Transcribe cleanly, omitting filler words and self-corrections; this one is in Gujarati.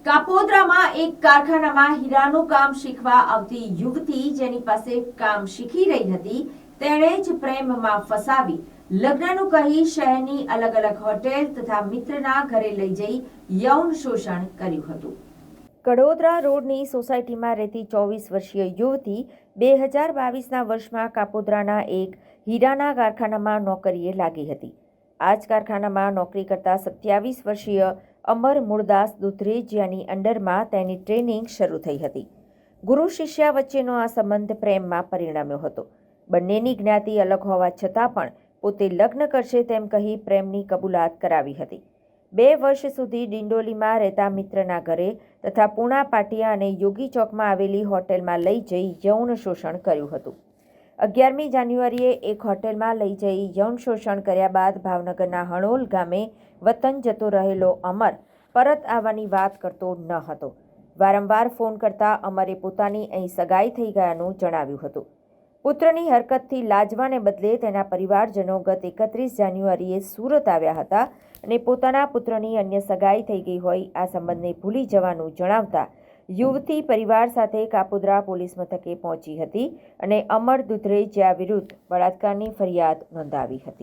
કાપોદ્રામાં એક કારખાનામાં હીરાનું કામ શીખવા આવતી યુવતી જેની પાસે કામ શીખી રહી હતી તેણે જ પ્રેમમાં ફસાવી લગ્નનું કહી શહેરની અલગ અલગ હોટેલ તથા મિત્રના ઘરે લઈ જઈ યૌન શોષણ કર્યું હતું। કડોદરા રોડની સોસાયટીમાં રહેતી 24 વર્ષીય યુવતી 2022ના વર્ષમાં કાપોદ્રાના એક હીરાના કારખાનામાં નોકરીએ લાગી હતી। આ જ કારખાનામાં નોકરી કરતા 27 વર્ષીય અમર મૂળદાસ દુધરેજિયાની અંડરમાં તેની ટ્રેનિંગ શરૂ થઈ હતી। ગુરુ શિષ્યા વચ્ચેનો આ સંબંધ પ્રેમમાં પરિણમ્યો હતો। બંનેની જ્ઞાતિ અલગ હોવા છતાં પણ પોતે લગ્ન કરશે તેમ કહી પ્રેમની કબૂલાત કરાવી હતી। 2 વર્ષ સુધી ડિંડોલીમાં રહેતા મિત્રના ઘરે તથા પૂણા પાટિયા અને યોગી ચોકમાં આવેલી હોટેલમાં લઈ જઈ યૌન શોષણ કર્યું હતું। 11મી જાન્યુઆરીએ એક હોટેલમાં લઈ જઈ યૌન શોષણ કર્યા બાદ ભાવનગરના હણોલ ગામે વતન જતો રહેલો અમર પરત આવવાની વાત કરતો ન હતો। વારંવાર ફોન કરતા અમરે પોતાની અહીં સગાઈ થઈ ગયાનું જણાવ્યું હતું। પુત્રની હરકતથી લાજવાને બદલે તેના પરિવારજનો ગત 31 જાન્યુઆરીએ સુરત આવ્યા હતા અને પોતાના પુત્રની અન્ય સગાઈ થઈ ગઈ હોય આ સંબંધને ભૂલી જવાનું જણાવતા યુવતી પરિવાર સાથે કાપોદ્રા પોલીસ મથકે પહોંચી હતી અને અમર દુધરેજિયા વિરુદ્ધ બળાત્કારની ફરિયાદ નોંધાવી હતી।